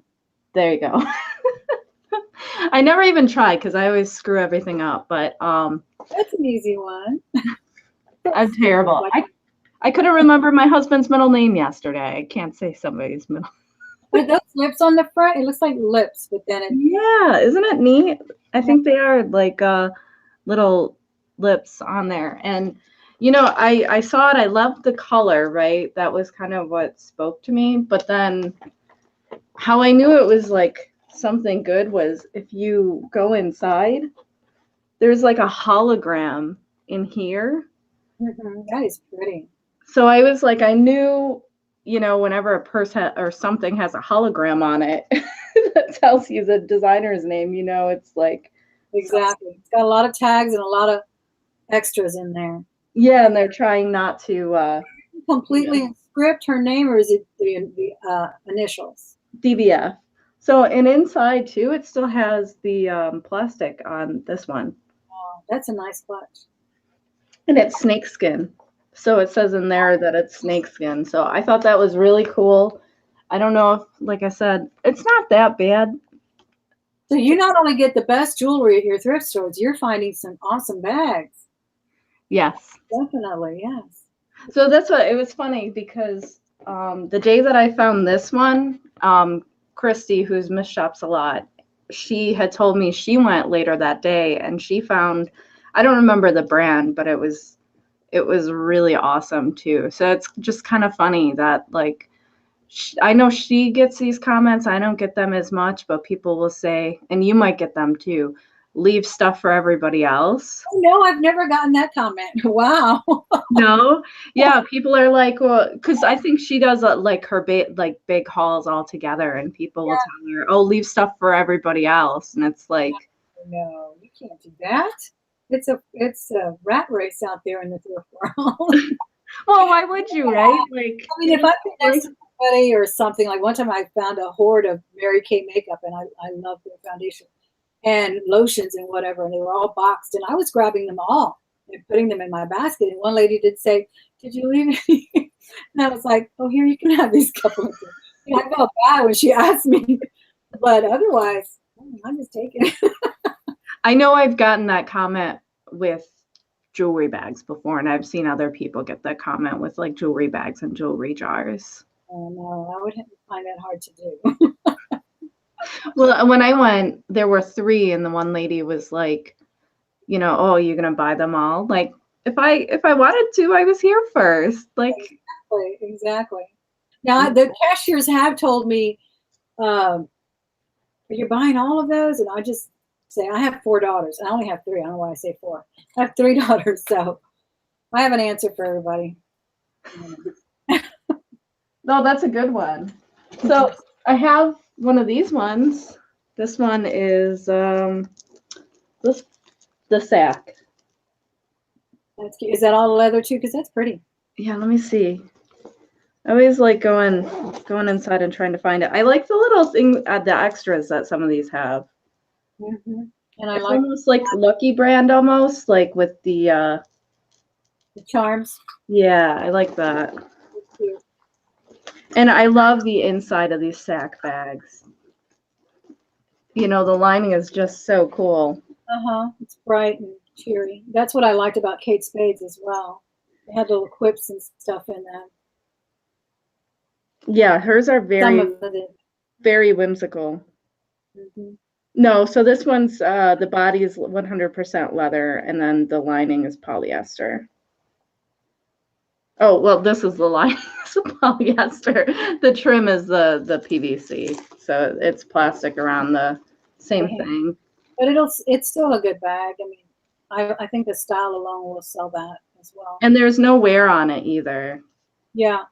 There you go. I never even tried because I always screw everything up, but that's an easy one. I'm terrible. I couldn't remember my husband's middle name yesterday. I can't say somebody's middle. With those lips on the front, it looks like lips, but then yeah, isn't it neat? I think they are like little lips on there. And you know, I saw it, I loved the color, right? That was kind of what spoke to me. But then how I knew it was like something good was if you go inside, there's like a hologram in here. Mm-hmm. That is pretty. So I was like, I knew, you know, whenever a purse or something has a hologram on it, that tells you the designer's name, you know, it's like. Exactly. It's got a lot of tags and a lot of extras in there. Yeah, and they're trying not to. Completely in script, her name, or is it the initials? DBF. So, and inside too, it still has the plastic on this one. Oh, that's a nice clutch. And it's snakeskin. So it says in there that it's snakeskin. So I thought that was really cool. I don't know if, like I said, it's not that bad. So you not only get the best jewelry at your thrift stores, you're finding some awesome bags. Yes. Definitely, yes. So that's what, it was funny because the day that I found this one, Christy, who's Miss Shops a lot, she had told me she went later that day and she found, I don't remember the brand, but it was really awesome too. So it's just kind of funny that like, I know she gets these comments. I don't get them as much, but people will say, and you might get them too, leave stuff for everybody else. Oh, no, I've never gotten that comment. Wow. No, yeah, people are like, well, because I think she does like her big hauls all together, and people will tell her, oh, leave stuff for everybody else, and it's like, no, you can't do that. It's a rat race out there in the thrift world. Well, why would you, right? Like, I mean, if I could next to somebody or something, like one time I found a hoard of Mary Kay makeup, and I love their foundation and lotions and whatever, and they were all boxed, and I was grabbing them all and putting them in my basket. And one lady did say, "Did you leave any?" And I was like, "Oh, here, you can have these couple of things." And I felt bad when she asked me, but otherwise, I'm just taking it. I know I've gotten that comment with jewelry bags before, and I've seen other people get that comment with like jewelry bags and jewelry jars. Oh no, I would find that hard to do. Well, when I went, there were 3, and the one lady was like, you know, oh, you're gonna buy them all? Like, if I wanted to, I was here first. Like, Exactly. Now the cashiers have told me, you're buying all of those, and I just say I have 4 daughters. I only have 3. I don't know why I say 4. I have 3 daughters, so I have an answer for everybody. no, that's a good one. So I have one of these ones. This one is this the sack. That's cute. Is that all leather too? Because that's pretty. Yeah, let me see. I always like going inside and trying to find it. I like the little thing, the extras that some of these have. Mm-hmm. And I It's like almost like Lucky Brand, almost like with the charms. yeah, I like that. It's cute. And I love the inside of these sack bags. You know, the lining is just so cool. It's bright and cheery. That's what I liked about Kate Spade's as well. They had little quips and stuff in them. Yeah, hers are Some of it. very whimsical. Mm-hmm. No, so this one's the body is 100% leather, and then the lining is polyester. Oh, well, this is the lining, it's polyester. The trim is the PVC, so it's plastic around the same thing. But it's still a good bag. I mean, I think the style alone will sell that as well. And there's no wear on it either. Yeah.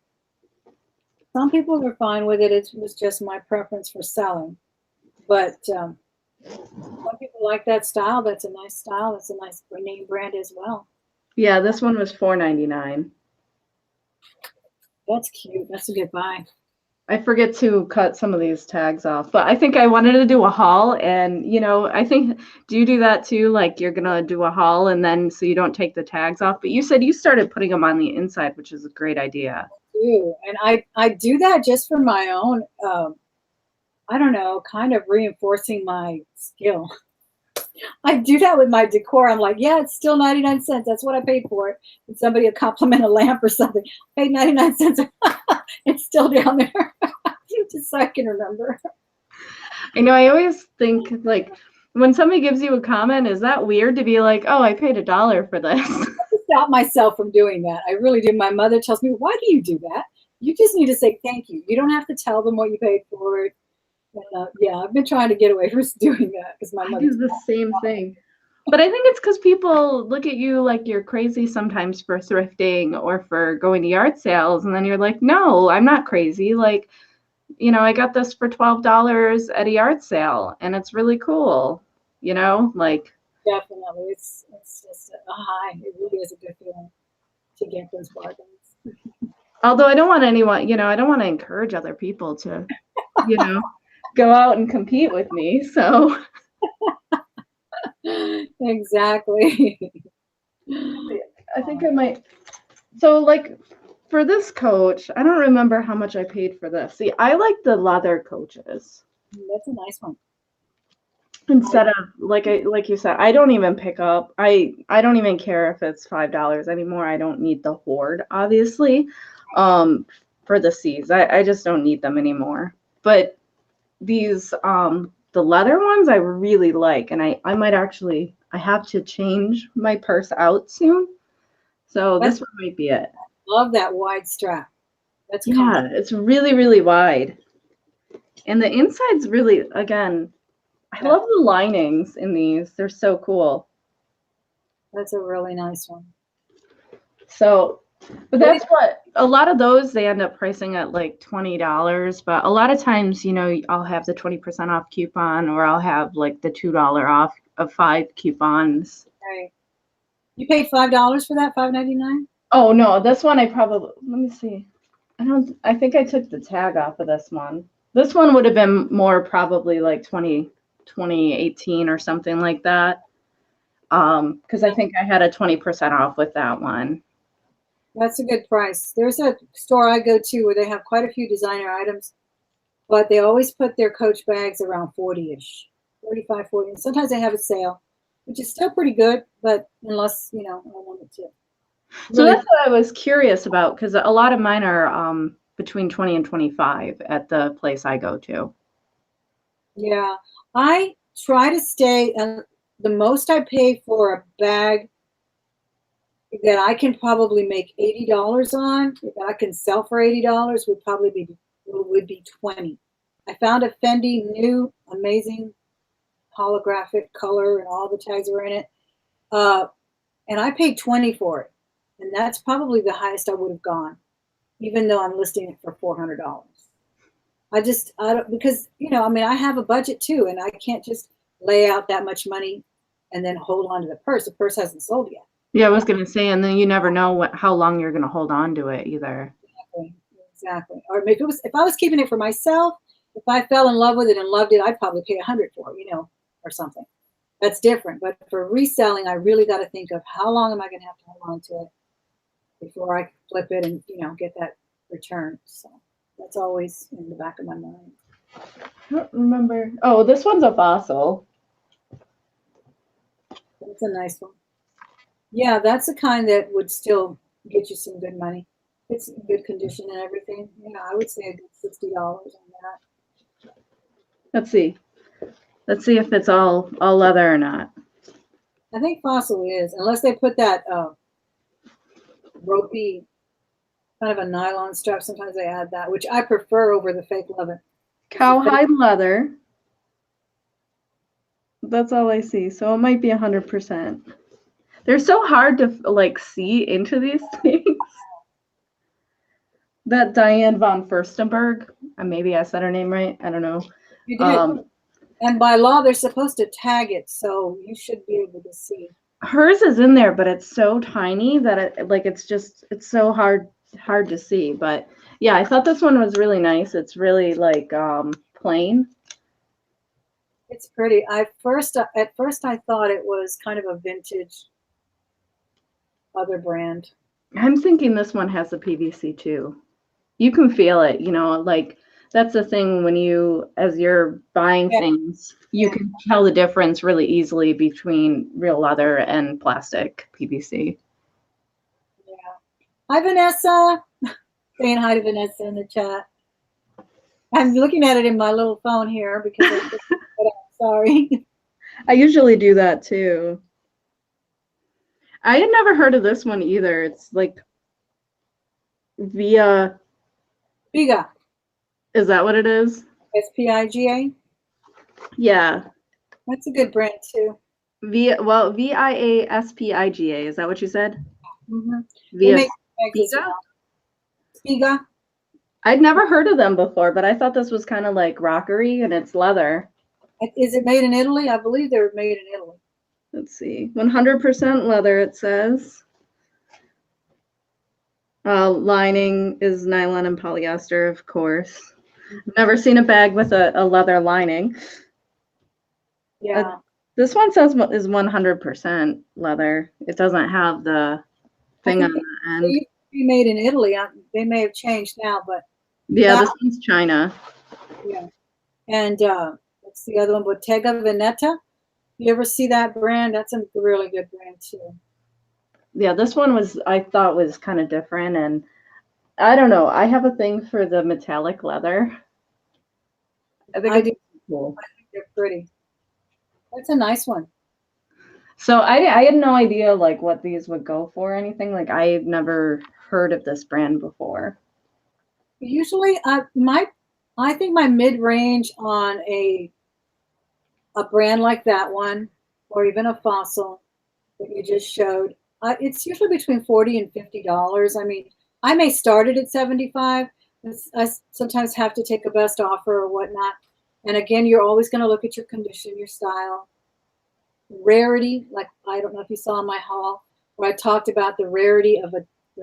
Some people were fine with it. It was just my preference for selling. But some people like that style. That's a nice style. That's a nice name brand as well. Yeah, this one was $4.99. That's cute. That's a good buy. I forget to cut some of these tags off, but I think I wanted to do a haul, and you know, I think, do you do that too? Like you're gonna do a haul and then so you don't take the tags off, but you said you started putting them on the inside, which is a great idea. I do. And I do that just for my own, I don't know, kind of reinforcing my skill. I do that with my decor. I'm like, yeah, it's still 99 cents. That's what I paid for it. And somebody will compliment a lamp or something. I paid 99 cents. It's still down there. Just so I can remember. I know, I always think like when somebody gives you a comment, is that weird to be like, oh, I paid $1 for this? I stop myself from doing that. I really do. My mother tells me, why do you do that? You just need to say thank you. You don't have to tell them what you paid for it. And, yeah, I've been trying to get away from doing that because my mother do the same thing. But I think it's because people look at you like you're crazy sometimes for thrifting or for going to yard sales, and then you're like, no, I'm not crazy. Like, you know, I got this for $12 at a yard sale, and it's really cool. You know, like definitely, it's just a high. It really is a good feeling to get those bargains. Although I don't want anyone, you know, I don't want to encourage other people to, you know, go out and compete with me. So exactly. I think I might. So like for this coach, I don't remember how much I paid for this. See, I like the leather coaches. That's a nice one. Instead of like you said, I don't even pick up. I don't even care if it's $5 anymore. I don't need the hoard, obviously. For the C's. I just don't need them anymore. But these the leather ones I really like, and I might actually, I have to change my purse out soon. So this one might be it. Love that wide strap. That's yeah, it's really, really wide. And the inside's really, again, I love the linings in these. They're so cool. That's a really nice one. So, but that's what a lot of those they end up pricing at like $20. But a lot of times, you know, I'll have the 20% off coupon, or I'll have like the $2 off of 5 coupons. Right. You paid $5 for that, $5.99? Oh no, this one I probably, let me see. I think I took the tag off of this one. This one would have been more probably like 2018 or something like that. Because I think I had a 20% off with that one. That's a good price. There's a store I go to where they have quite a few designer items, but they always put their Coach bags around 40-ish, 35, 40. And sometimes they have a sale, which is still pretty good, but unless, you know, I wanted to. So that's what I was curious about, because a lot of mine are between 20 and 25 at the place I go to. Yeah, I try to stay, the most I pay for a bag that I can probably make $80 on, that I can sell for $80 would be 20. I found a Fendi new amazing holographic color and all the tags were in it. And I paid 20 for it. And that's probably the highest I would have gone, even though I'm listing it for $400. I don't, because, I mean, I have a budget too, and I can't just lay out that much money and then hold on to the purse. The purse hasn't sold yet. Yeah, I was going to say, and then you never know how long you're going to hold on to it either. Exactly. Or if I was keeping it for myself, if I fell in love with it and loved it, I'd probably pay $100 for it, or something. That's different. But for reselling, I really got to think of how long am I going to have to hold on to it before I flip it and, get that return. So that's always in the back of my mind. I don't remember. Oh, this one's a fossil. That's a nice one. Yeah, that's the kind that would still get you some good money. It's in good condition and everything. I would say a good $60 on that. Let's see. Let's see if it's all leather or not. I think fossil is, unless they put that ropey kind of a nylon strap. Sometimes they add that, which I prefer over the fake leather. Cowhide leather. That's all I see. So it might be 100%. They're so hard to see into these things. That Diane von Furstenberg, maybe I said her name right. I don't know. You did. And by law, they're supposed to tag it, so you should be able to see. Hers is in there, but it's so tiny that it's so hard to see. But yeah, I thought this one was really nice. It's really plain. It's pretty. At first I thought it was kind of a vintage other brand. I'm thinking this one has a PVC too. You can feel it, that's the thing when as you're buying things, you can tell the difference really easily between real leather and plastic PVC. Yeah. Hi, Vanessa. Saying hi to Vanessa in the chat. I'm looking at it in my little phone here because I'm sorry. I usually do that too. I had never heard of this one either. It's Viga. Is that what it is? SPIGA? Yeah. That's a good brand too. VIASPIGA. Is that what you said? Mm-hmm. Spiga? I'd never heard of them before, but I thought this was kind of rockery and it's leather. Is it made in Italy? I believe they're made in Italy. Let's see. 100% leather, it says. Lining is nylon and polyester, of course. Never seen a bag with a leather lining. Yeah. This one says is 100% leather. It doesn't have the thing on the end. They used to be made in Italy. They may have changed now, but yeah, this one's China. Yeah. And what's the other one? Bottega Veneta. You ever see that brand? That's a really good brand too. Yeah, this one I thought was kind of different, and I don't know. I have a thing for the metallic leather. I think it's cool. I think they're pretty. That's a nice one. So I had no idea what these would go for or anything. I've never heard of this brand before. Usually, I think my mid-range on a brand like that one, or even a fossil that you just showed, it's usually between $40 and $50. I mean, I may start it at $75. I sometimes have to take a best offer or whatnot. And again, you're always going to look at your condition, your style, rarity. I don't know if you saw in my haul where I talked about the rarity of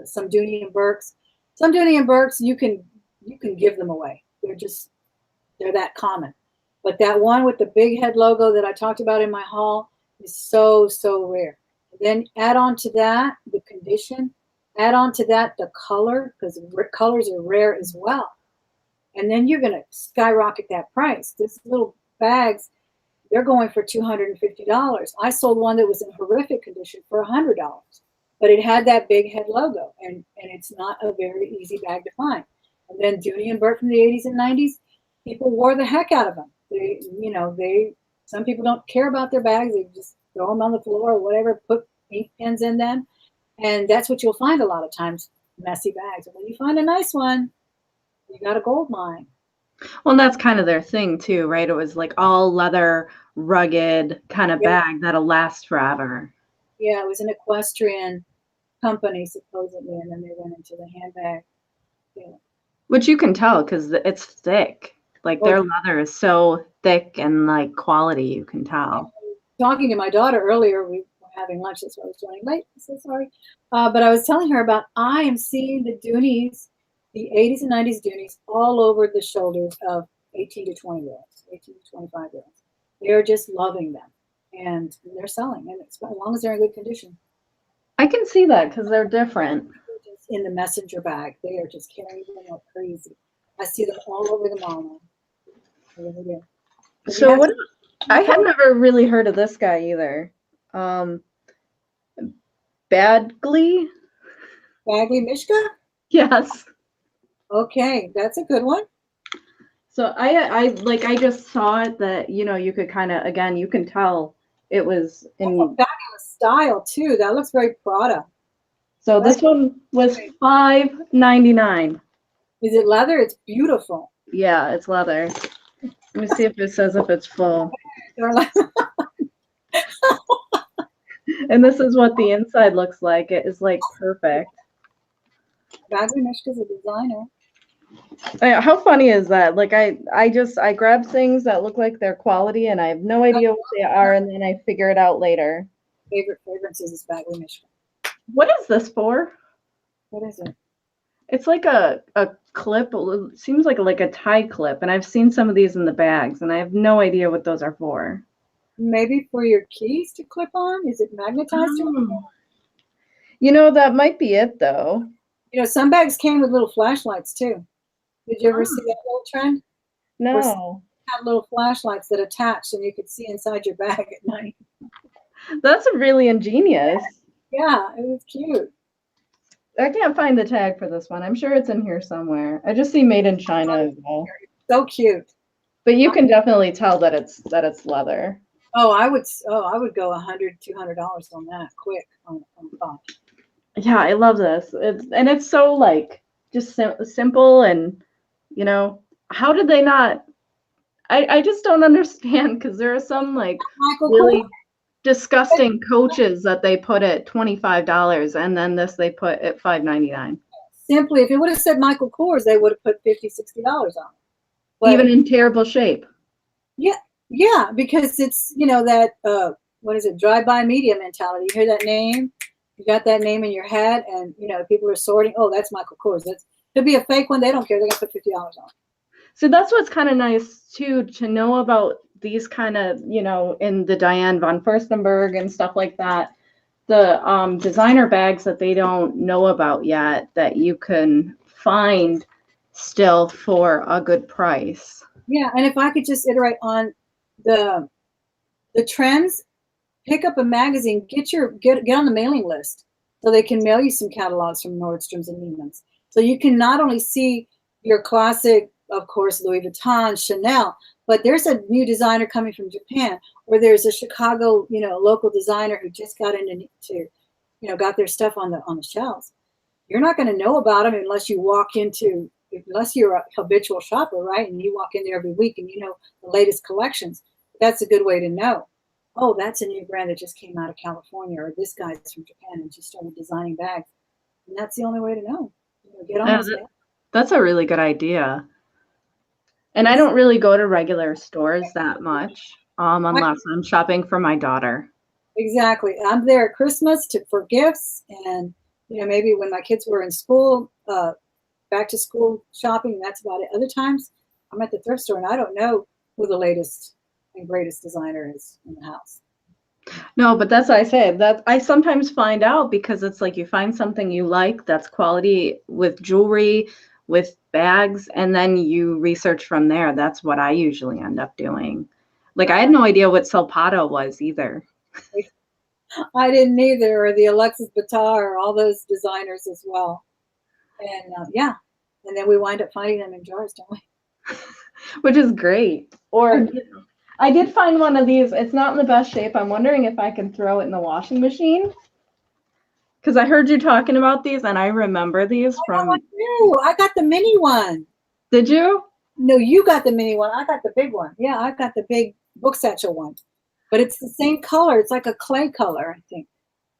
some Dooney and Burks. Some Dooney and Burks, you can give them away. They're that common. But that one with the big head logo that I talked about in my haul is so, so rare. Then add on to that the condition, add on to that the color, because colors are rare as well. And then you're going to skyrocket that price. These little bags, they're going for $250. I sold one that was in horrific condition for $100, but it had that big head logo, and it's not a very easy bag to find. And then Dooney and Burke from the 80s and 90s, people wore the heck out of them. Some people don't care about their bags. They just throw them on the floor or whatever, put ink pens in them. And that's what you'll find a lot of times, messy bags. And when you find a nice one, you got a gold mine. Well, that's kind of their thing too, right? It was like all leather, rugged kind of Yeah, bag that'll last forever. yeah, it was an equestrian company supposedly, and then they went into the handbag. Yeah. Which you can tell because it's thick. Like Oh, their leather is so thick and like quality, you can tell. talking to my daughter earlier, we were having lunch. That's why I was running late. I'm so sorry. But I was telling her about I am seeing the Doonies, the 80s and 90s Doonies, all over the shoulders of 18 to 20 year olds, 18 to 25 year olds. They're just loving them, and they're selling, and as long as they're in good condition. I can see that because they're different. Just in the messenger bag, they are just carrying them like crazy. I see them all over the mall now. I really do. But you So have what to I be had careful. never really heard of this guy either. Um, Badgley? Bagley Mishka? Yes. Okay, that's a good one. So I just saw it that, you could kind of, again, you can tell it was That's a in, fabulous style too. That looks very Prada. so That's this one was great. $5.99. Is it leather? It's beautiful. Yeah, it's leather. Let me see if it says if it's full. They're like And this is what the inside looks like. It is like perfect. Bagley Mishka's a designer. How funny is that? Like I grab things that look like they're quality and I have no idea what they are and then I figure it out later. Favorite fragrances is Bagley Mishka. What is this for? What is it? It's like a clip. It seems like a tie clip, and I've seen some of these in the bags, and I have no idea what those are for. Maybe for your keys to clip on? Is it magnetized to anything? Oh. That might be it though. Some bags came with little flashlights too. Did you ever see Oh, that little trend? Where some no. had little flashlights that attached and you could see inside your bag at night. That's really ingenious. Yeah, it was cute. I can't find the tag for this one. I'm sure it's in here somewhere. I just see made in China as well. So cute. But you can definitely tell that it's leather. I would go $100, $200 on that quick on thought. Yeah, I love this. It's so like just simple and how did they not I just don't understand because there are some like Michael Kors. really disgusting coaches that they put at $25 and then this they put at $5.99. Simply, if it would have said Michael Kors, they would have put $50, $60 on it. Even But in terrible shape. yeah, yeah, because it's that what is it, drive-by media mentality. You hear that name, you got that name in your head, and people are sorting. Oh, that's Michael Kors. That could be a fake one. They don't care. They're gonna put $50 on it. So that's what's kind of nice too to know about these kind of, in the Diane von Furstenberg and stuff like that. The designer bags that they don't know about yet that you can find still for a good price. Yeah, and if I could just iterate on the trends, pick up a magazine, get on the mailing list so they can mail you some catalogs from Nordstrom's and Neiman's. So you can not only see your classic, of course, Louis Vuitton, Chanel, but there's a new designer coming from Japan, or there's a Chicago, local designer who just got got their stuff on the shelves. You're not going to know about them unless you're a habitual shopper, right? And you walk in there every week and you know the latest collections. That's a good way to know. Oh, that's a new brand that just came out of California, or this guy's from Japan and just started designing bags. And that's the only way to know. Get on those bags. That's a really good idea. And I don't really go to regular stores that much, unless I'm shopping for my daughter. Exactly. I'm there at Christmas for gifts, and maybe when my kids were in school, back to school shopping. And that's about it. Other times, I'm at the thrift store, and I don't know who the latest and greatest designer is in the house. No, but that's what I say. That I sometimes find out because it's like you find something you like that's quality with jewelry, with bags, and then you research from there. That's what I usually end up doing. Like I had no idea what Salpato was either. I didn't either, or the Alexis Batar, or all those designers as well. And yeah, and then we wind up finding them in jars, don't we? Which is great. Or I did find one of these. It's not in the best shape. I'm wondering if I can throw it in the washing machine. Because I heard you talking about these, and I remember these Oh, I from. do. I got the mini one. Did you? No, you got the mini one. I got the big one. Yeah, I got the big book satchel one. But it's the same color. It's like a clay color, I think.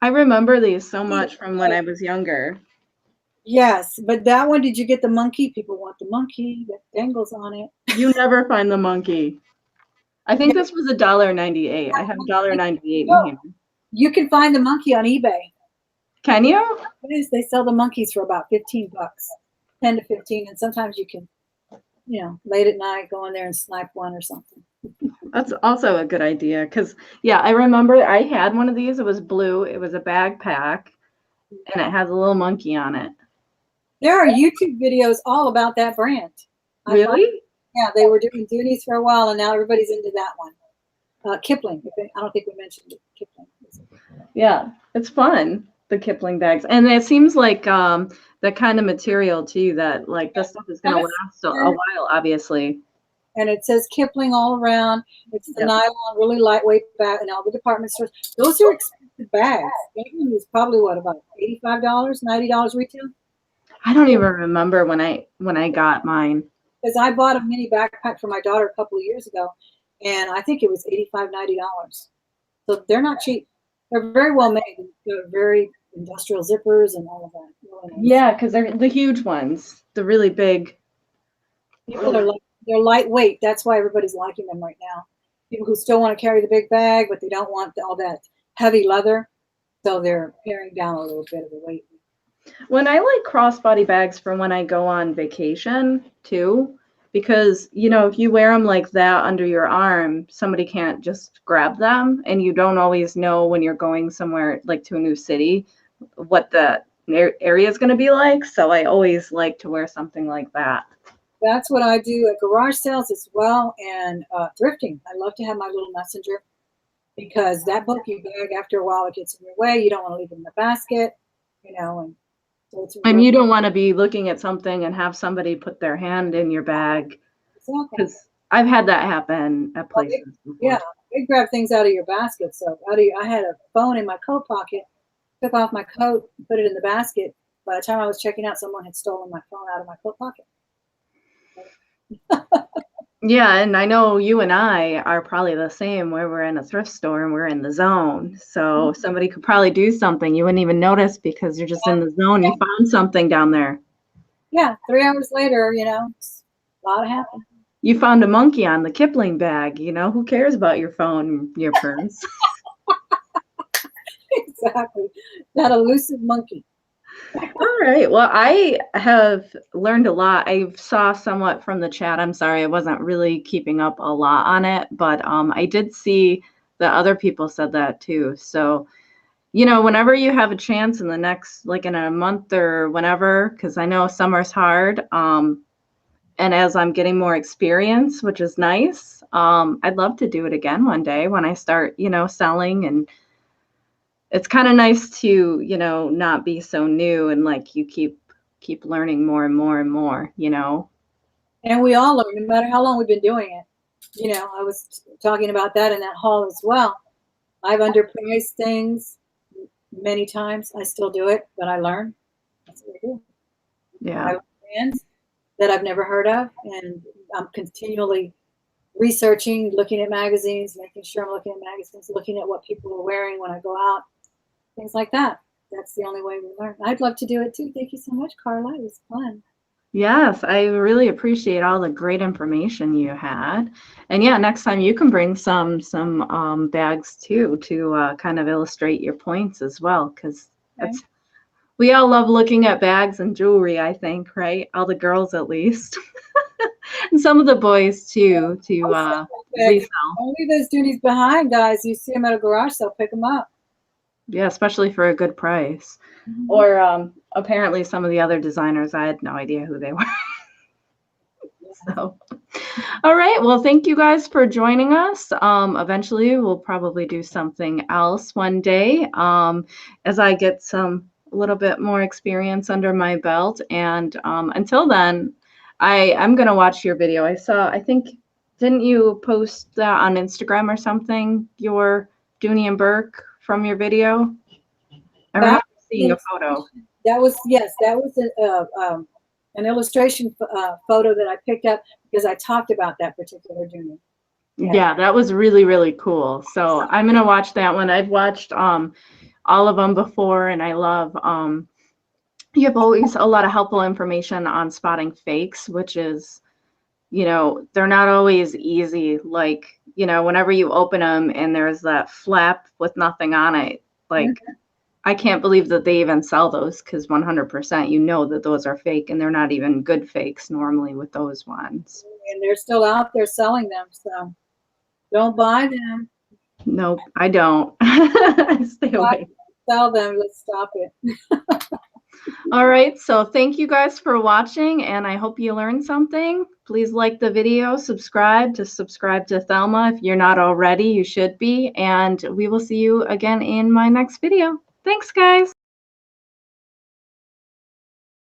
I remember these so much from when I was younger. Yes, but that one, did you get the monkey? People want the monkey that dangles on it. You never find the monkey. I think this was $1.98. I have $1.98 in No, here. you can find the monkey on eBay. Can you? Yes, they sell the monkeys for about 15 bucks, 10 to 15, and sometimes you can, late at night go in there and snipe one or something. That's also a good idea because, yeah, I remember I had one of these. It was blue. It was a backpack, and it has a little monkey on it. There are YouTube videos all about that brand. Really? Yeah, they were doing Doonies for a while, and now everybody's into that one. Kipling. I don't think we mentioned it. Kipling. Yeah, it's fun. The Kipling bags, and it seems like that kind of material too. That like this stuff is gonna last a while, obviously. And it says Kipling all around. It's the nylon, really lightweight bag, and all the department stores. Those are expensive bags. That one was probably what, about $85, $90 retail. I don't even remember when I got mine. Because I bought a mini backpack for my daughter a couple of years ago, and I think it was $85, $90. So they're not cheap. They're very well made. They're very industrial zippers and all of that. Really nice. Yeah, because they're the huge ones, the really big. People are they're lightweight. That's why everybody's liking them right now. People who still want to carry the big bag, but they don't want all that heavy leather, so they're paring down a little bit of the weight. When I like crossbody bags for when I go on vacation too, because if you wear them like that under your arm, somebody can't just grab them, and you don't always know when you're going somewhere like to a new city what the area is going to be like. So I always like to wear something like that. That's what I do at garage sales as well, and thrifting. I love to have my little messenger, because that bulky bag, after a while, it gets in your way. You don't want to leave it in the basket, and so it's And you don't want to be looking at something and have somebody put their hand in your bag. Exactly. Because I've had that happen at places before. Yeah, they grab things out of your basket. So I had a phone in my coat pocket, took off my coat, put it in the basket. By the time I was checking out, someone had stolen my phone out of my coat pocket. Yeah, and I know you and I are probably the same, where we're in a thrift store and we're in the zone. So somebody could probably do something you wouldn't even notice because you're just in the zone. You found something down there. Yeah, 3 hours later, a lot happened. You found a monkey on the Kipling bag. Who cares about your phone, your purse? Exactly. That elusive monkey. All right. Well, I have learned a lot. I saw somewhat from the chat. I'm sorry, I wasn't really keeping up a lot on it, but I did see that other people said that too. So, whenever you have a chance in the next, like in a month or whenever, because I know summer's hard. And as I'm getting more experience, which is nice, I'd love to do it again one day when I start, selling. And it's kind of nice to, not be so new, and like you keep learning more and more and more, And we all learn, no matter how long we've been doing it. I was talking about that in that haul as well. I've underpriced things many times. I still do it, but I learn. That's what I do. Yeah. I learn brands that I've never heard of, and I'm continually researching, looking at magazines, making sure I'm looking at magazines, looking at what people are wearing when I go out, things like that. That's the only way we learn. I'd love to do it too. Thank you so much, Carla. It was fun. Yes, I really appreciate all the great information you had. And yeah, next time you can bring some bags too to kind of illustrate your points as well, because we all love looking at bags and jewelry, I think, right? All the girls at least. And some of the boys too, to resell. Don't leave those Doonies behind, guys. You see them at a garage sale, pick them up. Yeah, especially for a good price. Mm-hmm. Or apparently some of the other designers, I had no idea who they were. So, all right. Well, thank you guys for joining us. Eventually, we'll probably do something else one day as I get a little bit more experience under my belt. And until then, I'm going to watch your video. I think, didn't you post that on Instagram or something, your Dooney and Burke from your video? I remember seeing a photo. That was, yes, that was an illustration photo that I picked up because I talked about that particular dooney. Yeah, that was really, really cool. So I'm gonna watch that one. I've watched all of them before, and I love you have always a lot of helpful information on spotting fakes, which is, you know, they're not always easy. Like, you know, whenever you open them and there's that flap with nothing on it, like I can't believe that they even sell those, because 100% you know that those are fake, and they're not even good fakes normally with those ones. And they're still out there selling them, so don't buy them. Nope, I don't. Stay away. Sell them. Let's stop it. All right, so thank you guys for watching, and I hope you learned something. Please like the video, subscribe to Thelma. If you're not already, you should be, and we will see you again in my next video. Thanks, guys.